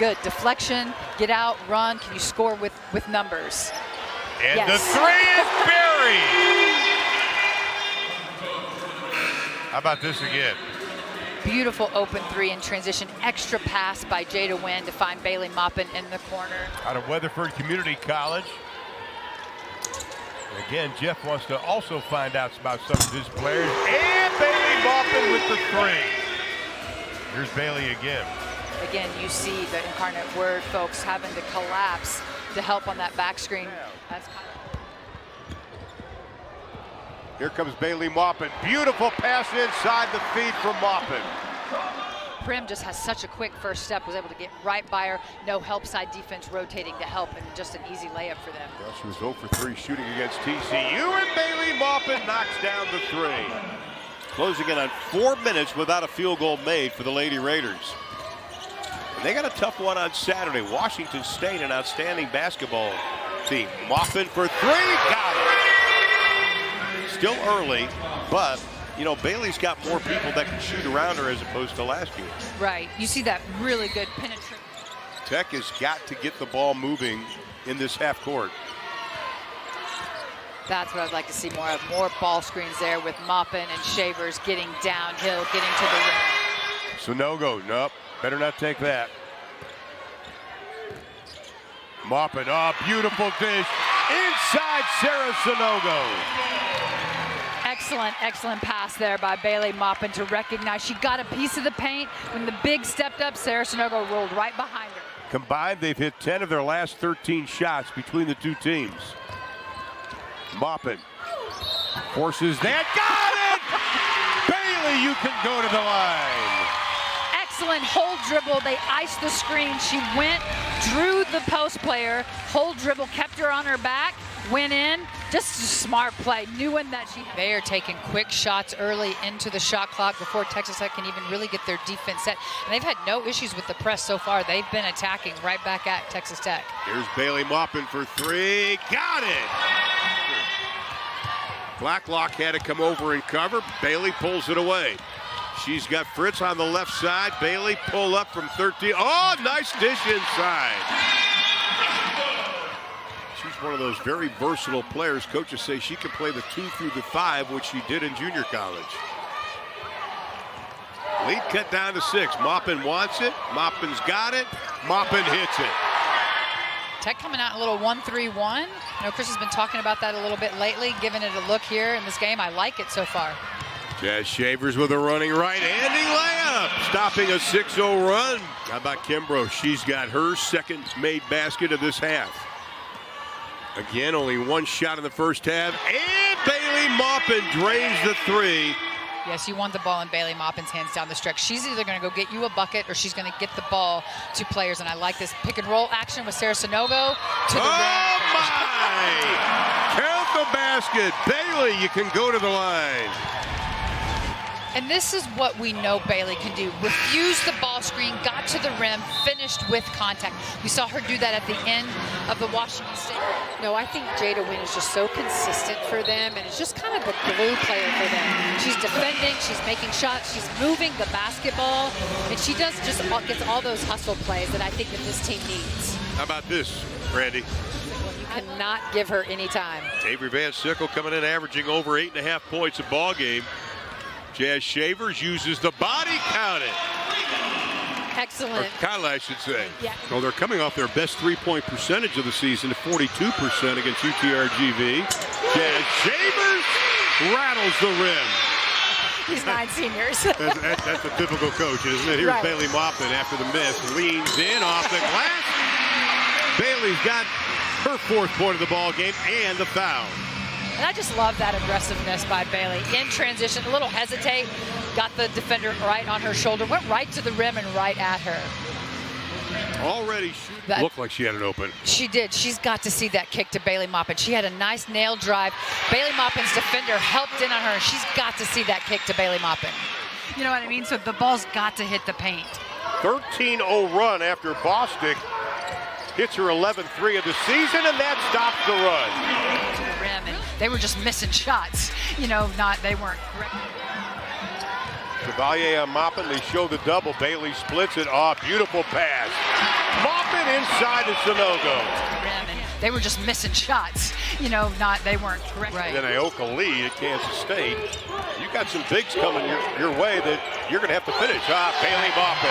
good. Deflection, get out, run. Can you score with numbers? And yes. the three is buried. How about this again? Beautiful open three in transition. Extra pass by Jada Wynn to find Bailey Maupin in the corner. Out of Weatherford Community College. And again, Jeff wants to also find out about some of his players. And Bailey Maupin with the three. Here's Bailey again. Again, you see the Incarnate Word folks having to collapse to help on that back screen. That's kind of... Here comes Bailey Maupin. Beautiful pass inside the feed from Maupin. Prim just has such a quick first step, was able to get right by her. No help side defense rotating to help, and just an easy layup for them. Well, she was 0 for 3 shooting against TCU, and Bailey Maupin knocks down the three. Closing in on 4 minutes without a field goal made for the Lady Raiders. And they got a tough one on Saturday. Washington State, an outstanding basketball team. Maupin for three, got it. Still early, but you know, Bailey's got more people that can shoot around her as opposed to last year. Right, you see that really good penetration. Tech has got to get the ball moving in this half court. That's what I'd like to see more of. More ball screens there with Maupin and Shavers getting downhill, getting to the rim. Sonogo, nope, better not take that. Maupin, oh, beautiful dish. Inside Sarah Sonogo. Excellent pass there by Bailey Maupin to recognize she got a piece of the paint. When the big stepped up, Sarah Sonogo rolled right behind her. Combined, they've hit 10 of their last 13 shots between the two teams. Maupin forces that, got it! Bailey, you can go to the line. Excellent hold dribble, they iced the screen. She went, drew the post player, hold dribble, kept her on her back, went in. Just a smart play, knowing that she had. They are taking quick shots early into the shot clock before Texas Tech can even really get their defense set. And they've had no issues with the press so far. They've been attacking right back at Texas Tech. Here's Bailey Maupin for three, got it! Blacklock had to come over and cover. Bailey pulls it away. She's got Fritz on the left side. Bailey pull up from 13. Oh, nice dish inside. She's one of those very versatile players. Coaches say she can play the 2 through the 5, which she did in junior college. Lead cut down to 6. Maupin wants it. Maupin's got it. Maupin hits it. Tech coming out a little 1-3-1. I know Chris has been talking about that a little bit lately, giving it a look here in this game. I like it so far. Jazz Shavers with a running right-handing layup, stopping a 6-0 run. How about Kimbrough? She's got her second made basket of this half. Again, only one shot in the first half, and Bailey Maupin drains the three. Yes, you want the ball in Bailey Maupin's hands down the stretch. She's either going to go get you a bucket or she's going to get the ball to players, and I like this pick and roll action with Sarah Sonogo to the rim. Oh, my! Count the basket. Bailey, you can go to the line. And this is what we know Bailey can do. Refused the ball screen, got to the rim, finished with contact. We saw her do that at the end of the Washington State. No, I think Jada Wynn is just so consistent for them, and it's just kind of the glue player for them. She's defending, she's making shots, she's moving the basketball, and she does just gets all those hustle plays that I think that this team needs. How about this, Randy? You cannot give her any time. Avery Van Sickle coming in averaging over 8.5 points a ball game. Jazz Shavers uses the body, count it. Excellent. Or Kyla, I should say. Yeah. Well, they're coming off their best three-point percentage of the season at 42% against UTRGV. Jazz Shavers rattles the rim. These 9 seniors. That's a typical coach, isn't it? Here's Right. Bailey Maupin after the miss. Leans in off the glass. Bailey's got her 4th point of the ball game and the foul. And I just love that aggressiveness by Bailey. In transition, a little hesitate, got the defender right on her shoulder, went right to the rim and right at her. Already looked like she had it open. She did. She's got to see that kick to Bailey Maupin. She had a nice nail drive. Bailey Maupin's defender helped in on her. She's got to see that kick to Bailey Maupin. You know what I mean? So the ball's got to hit the paint. 13-0 run after Bostic hits her 11th three of the season, and that stops the run. To the rim, and they were just missing shots. You know, they weren't correct. Chevalier on Maupin, they show the double. Bailey splits it off. Beautiful pass. inside to Sonogo. They were just missing shots. You know, they weren't correct. And then Ioka lead at Kansas State. You got some bigs coming your way that you're going to have to finish. Bailey Maupin.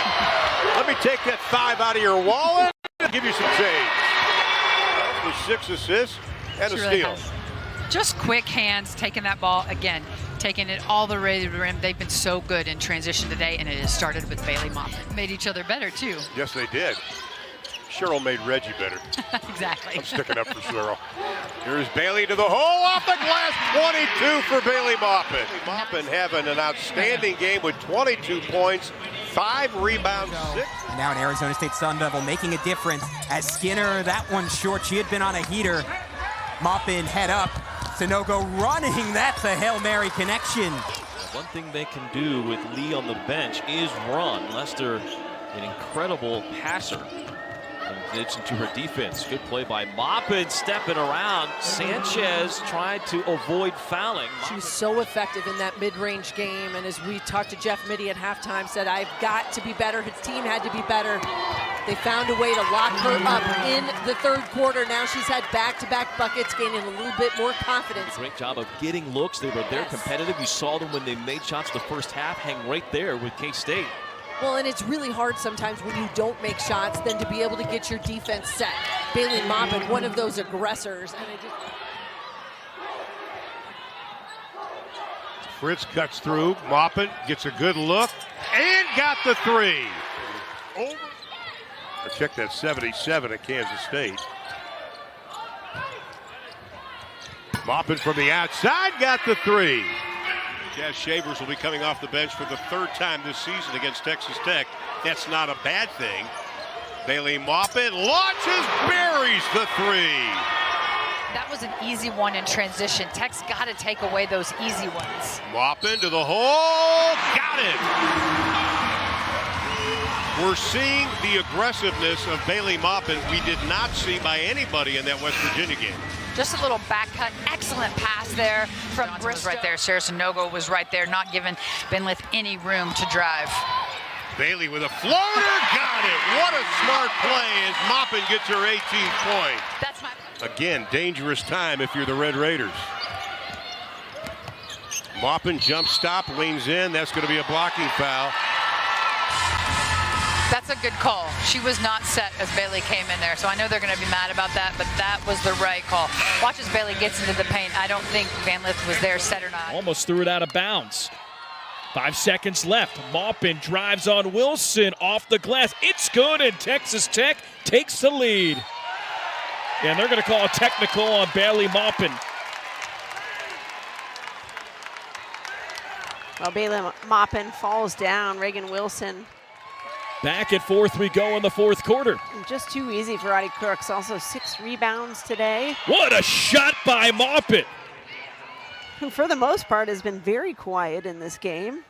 Let me take that 5 out of your wallet and give you some change. With 6 assists and a steal. Just quick hands, taking that ball again, taking it all the way to the rim. They've been so good in transition today, and it has started with Bailey Maupin. Made each other better too. Yes, they did. Cheryl made Reggie better. Exactly. I'm sticking up for Cheryl. Here's Bailey to the hole, off the glass, 22 for Bailey Maupin. Maupin having an outstanding game with 22 points, 5 rebounds, 6. And now an Arizona State Sun Devil making a difference as Skinner, that one short. She had been on a heater. Maupin head up. Sonogo running. That's a Hail Mary connection. One thing they can do with Lee on the bench is run. Lester, an incredible passer. And gets into her defense. Good play by Maupin, stepping around. Sanchez tried to avoid fouling. She was so effective in that mid-range game, and as we talked to Jeff Mitty at halftime, said, I've got to be better. His team had to be better. They found a way to lock her up in the third quarter. Now she's had back-to-back buckets, gaining a little bit more confidence. Great job of getting looks. They were there competitive. You saw them when they made shots the first half, hang right there with K-State. Well, and it's really hard sometimes when you don't make shots than to be able to get your defense set. Bailey Maupin, one of those aggressors. And Fritz cuts through. Maupin gets a good look and got the 3. Over. Check that 77 at Kansas State. Maupin from the outside got the 3. Jazz Shavers will be coming off the bench for the 3rd time this season against Texas Tech. That's not a bad thing. Bailey Maupin launches, buries the 3. That was an easy one in transition. Tech's got to take away those easy ones. Maupin to the hole, got it. We're seeing the aggressiveness of Bailey Maupin we did not see by anybody in that West Virginia game. Just a little back cut, excellent pass there from Bristol. Right there, Sarah Sonogo was right there, not giving Benlith any room to drive. Bailey with a floater, got it. What a smart play as Maupin gets her 18th point. That's my... Again, dangerous time if you're the Red Raiders. Maupin jump stop, leans in. That's going to be a blocking foul. That's a good call. She was not set as Bailey came in there, so I know they're going to be mad about that, but that was the right call. Watch as Bailey gets into the paint. I don't think Van Lith was there, set or not. Almost threw it out of bounds. 5 seconds left. Maupin drives on Wilson off the glass. It's good, and Texas Tech takes the lead. And they're going to call a technical on Bailey Maupin. Well, Bailey Maupin falls down. Reagan Wilson. Back at 4-3 go in the fourth quarter. Just too easy for Audie Crooks. Also 6 rebounds today. What a shot by Maupin. Who for the most part has been very quiet in this game.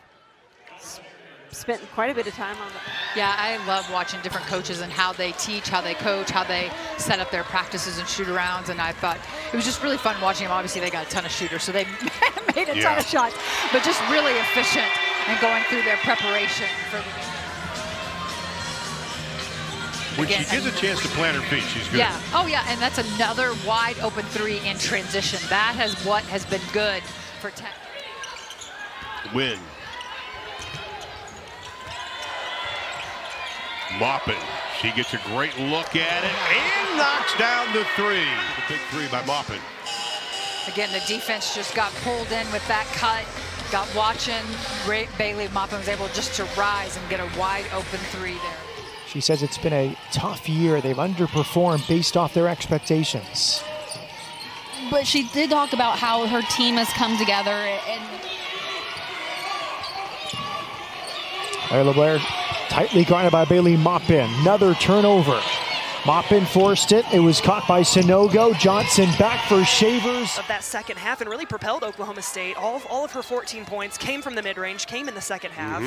Spent quite a bit of time on that. Yeah, I love watching different coaches and how they teach, how they coach, how they set up their practices and shoot-arounds, and I thought it was just really fun watching them. Obviously, they got a ton of shooters, so they made a ton of shots, but just really efficient in going through their preparation for the game. When she gets a chance to plant her feet, she's good. Yeah. Oh, yeah. And that's another wide open 3 in transition. That has what has been good for Tech. Win. Maupin. She gets a great look at it and knocks down the 3. The big 3 by Maupin. Again, the defense just got pulled in with that cut. Got watching. Bailey Maupin was able just to rise and get a wide open 3 there. She says it's been a tough year. They've underperformed based off their expectations. But she did talk about how her team has come together. And LeBlair tightly guarded by Bailey Maupin. Another turnover. Maupin forced it. It was caught by Sonogo. Johnson back for Shavers. Of that second half and really propelled Oklahoma State. All of her 14 points came from the mid-range, came in the second half.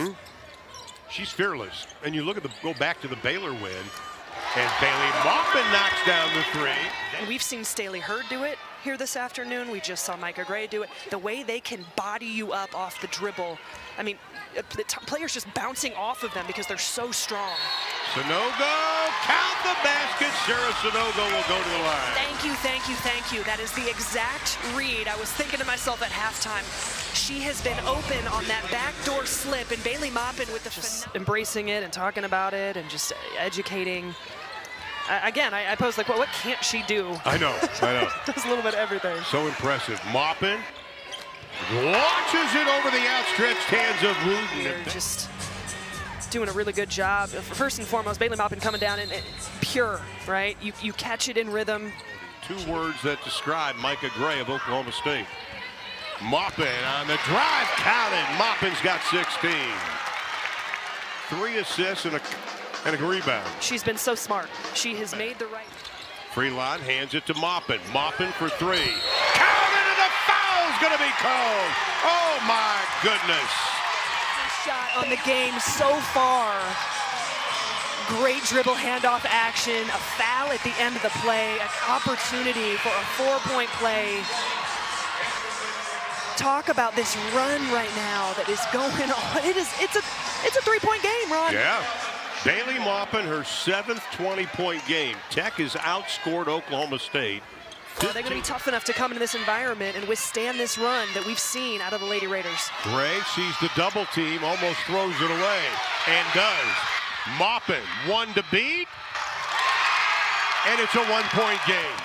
She's fearless. And you look at go back to the Baylor win, and Bailey Maupin knocks down the 3. And we've seen Staley Hurd do it here this afternoon. We just saw Micah Gray do it. The way they can body you up off the dribble. I mean, the players just bouncing off of them because they're so strong. Sonogo, count the basket. Sarah Sanogo will go to the line. Thank you, thank you, thank you. That is the exact read. I was thinking to myself at halftime, she has been open on that backdoor slip, and Bailey Maupin with the just embracing it and talking about it and just educating. Again, I posed like, what can't she do? I know. Does a little bit of everything. So impressive. Maupin launches it over the outstretched hands of Wooten. They're just doing a really good job. First and foremost, Bailey Maupin coming down and pure, right? You catch it in rhythm. 2 words that describe Micah Gray of Oklahoma State. Maupin on the drive, counted. Maupin's got 16. 3 assists and a rebound. She's been so smart. She has made the right. Freelon hands it to Maupin. Maupin for 3. Counted, and a foul's going to be called. Oh my goodness. Shot on the game so far. Great dribble handoff action, a foul at the end of the play, an opportunity for a 4-point play. Talk about this run right now that is going on. It's a 3-point game, Ron. Yeah. Bailey Maupin, her 7th 20-point game. Tech has outscored Oklahoma State. Are they going to be tough enough to come into this environment and withstand this run that we've seen out of the Lady Raiders? Gray sees the double team, almost throws it away, and does. Maupin, 1 to beat, and it's a 1-point game.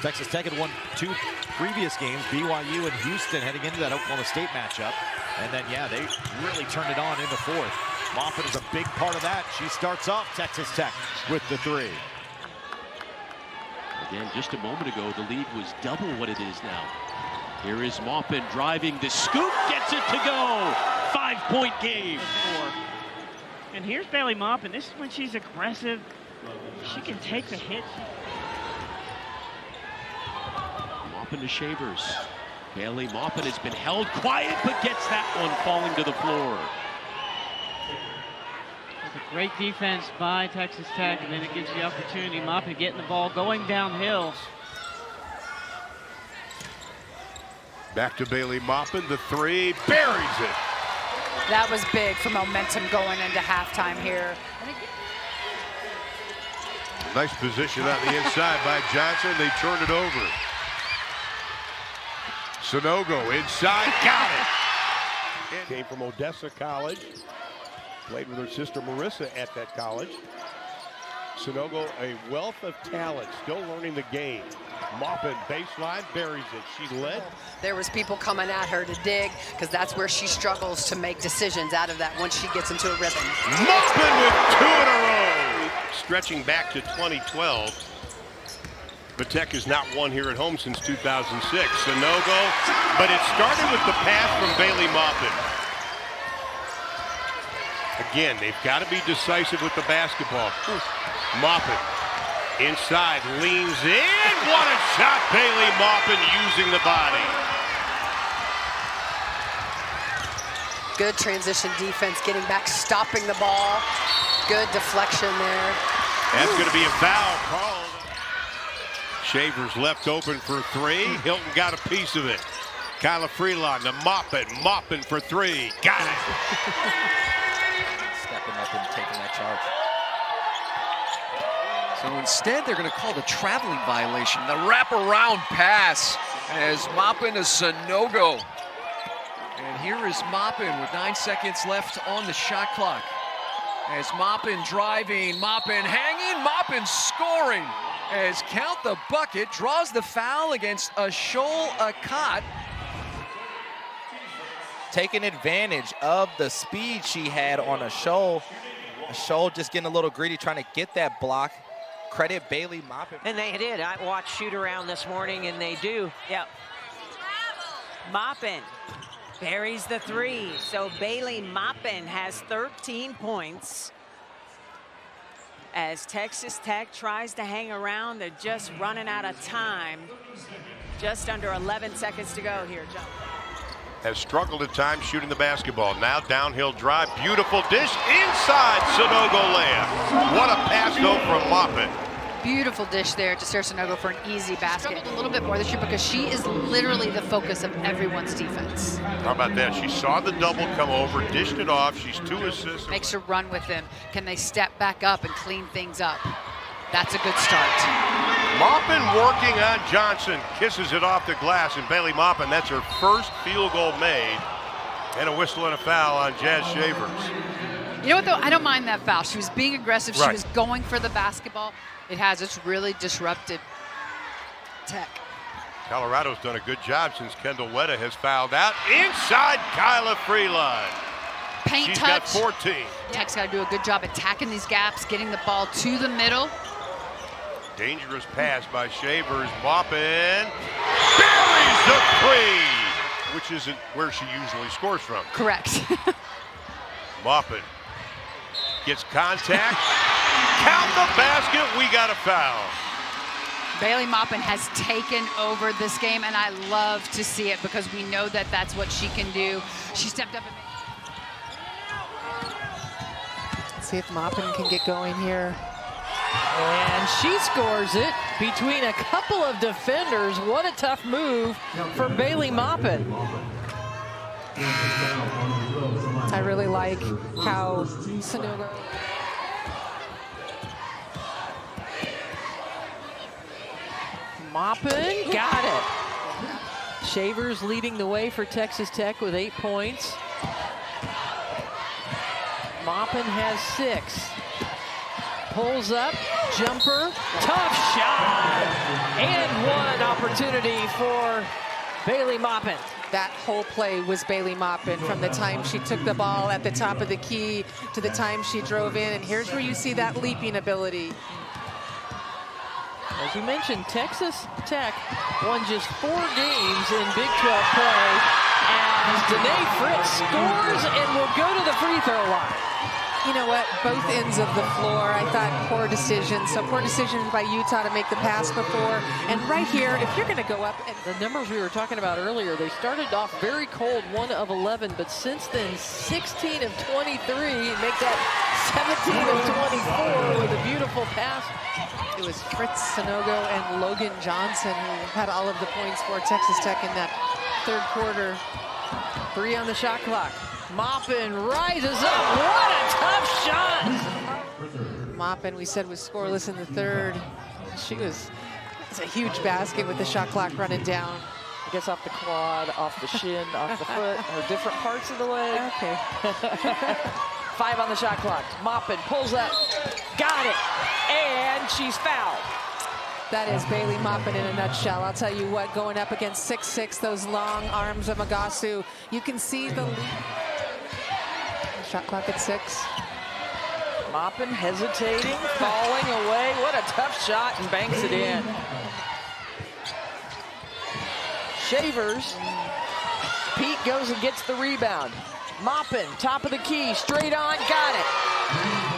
Texas Tech had won 2 previous games, BYU and Houston, heading into that Oklahoma State matchup. And then, yeah, they really turned it on in the 4th. Maupin is a big part of that. She starts off Texas Tech with the 3. Again, just a moment ago, the lead was double what it is now. Here is Maupin driving the scoop, gets it to go. 5-point game. And here's Bailey Maupin. This is when she's aggressive. She can take the hit. Maupin to Shavers. Bailey Maupin has been held quiet, but gets that one falling to the floor. It's a great defense by Texas Tech, and then it gives the opportunity, Maupin getting the ball going downhill. Back to Bailey Maupin, the 3, buries it. That was big for momentum going into halftime here. Nice position on the inside by Johnson. They turn it over. Sanogo inside, got it. Came from Odessa College. Played with her sister Marissa at that college. Sanogo, a wealth of talent, still learning the game. Maupin, baseline, buries it. She led. There was people coming at her to dig, because that's where she struggles to make decisions out of that once she gets into a rhythm. Maupin with 2 in a row. Stretching back to 2012. But Tech has not won here at home since 2006. Sanogo, but it started with the pass from Bailey Maupin. Again, they've got to be decisive with the basketball. Maupin inside, leans in. What a shot, Bailey Maupin using the body. Good transition defense, getting back, stopping the ball. Good deflection there. That's going to be a foul called. Shavers left open for 3. Hilton got a piece of it. Kyla Freelon to Maupin. Maupin for 3. Got it. Stepping up and taking that charge. So instead, they're going to call the traveling violation. The wraparound pass as Maupin to Sanogo. And here is Maupin with 9 seconds left on the shot clock. As Maupin driving, Maupin hanging, Maupin scoring. As Count the Bucket draws the foul against Ashol Akat. Taking advantage of the speed she had on Ashol. Ashol just getting a little greedy, trying to get that block. Credit Bailey Maupin. And they did. I watched shoot around this morning, and they do. Yep. Maupin buries the 3. So Bailey Maupin has 13 points. As Texas Tech tries to hang around, they're just running out of time. Just under 11 seconds to go here, John. Has struggled at times shooting the basketball. Now downhill drive, beautiful dish inside, Sanogo layup. What a pass though from Maupin. Beautiful dish there to Sarah Sanogo for an easy basket. A little bit more this year because she is literally the focus of everyone's defense. How about that? She saw the double come over, dished it off. She's 2 assists. Makes her run with them. Can they step back up and clean things up? That's a good start. Maupin working on Johnson, kisses it off the glass, and Bailey Maupin, that's her first field goal made, and a whistle and a foul on Jazz Shavers. You know what, though? I don't mind that foul. She was being aggressive. She Right. was going for the basketball. It's really disrupted Tech. Colorado's done a good job since Kendall Wetta has fouled out. Inside Kyla Freeline. Paint She's touch. got 14. Tech's got to do a good job attacking these gaps, getting the ball to the middle. Dangerous pass by Shavers. Maupin buries the three, which isn't where she usually scores from. Correct. Maupin gets contact. Count the basket. We got a foul. Bailey Maupin has taken over this game, and I love to see it because we know that that's what she can do. She stepped up and See if Maupin can get going here. And she scores it between a couple of defenders. What a tough move for Bailey Maupin. I really like how Sanogo. Maupin got it. Shavers leading the way for Texas Tech with 8 points. Maupin has 6. Pulls up, jumper, tough shot, and one opportunity for Bailey Maupin. That whole play was Bailey Maupin from the time she took the ball at the top of the key to the time she drove in. And here's where you see that leaping ability. As you mentioned, Texas Tech won just 4 games in Big 12 play as Danae Fritz scores and will go to the free throw line. You know what? Both ends of the floor, I thought poor decisions. So poor decisions by Utah to make the pass before. And right here, if you're going to go up and the numbers we were talking about earlier, they started off very cold, 1 of 11, but since then, 16 of 23, make that 17 of 24 with a beautiful pass. It was Fritz Sanogo and Logan Johnson who had all of the points for Texas Tech in that third quarter. 3 on the shot clock. Maupin rises up. What a tough shot! Maupin, we said, was scoreless in the third. It's a huge basket with the shot clock running down. I guess off the quad, off the shin, off the foot, or different parts of the leg. Okay. 5 on the shot clock. Maupin pulls up. Got it. And she's fouled. That is Bailey Maupin in a nutshell. I'll tell you what, going up against 6'6", those long arms of Magasu, you can see the lead. Shot clock at 6. Maupin hesitating, falling away. What a tough shot, and banks it in. Shavers. Pete goes and gets the rebound. Maupin, top of the key, straight on, got it.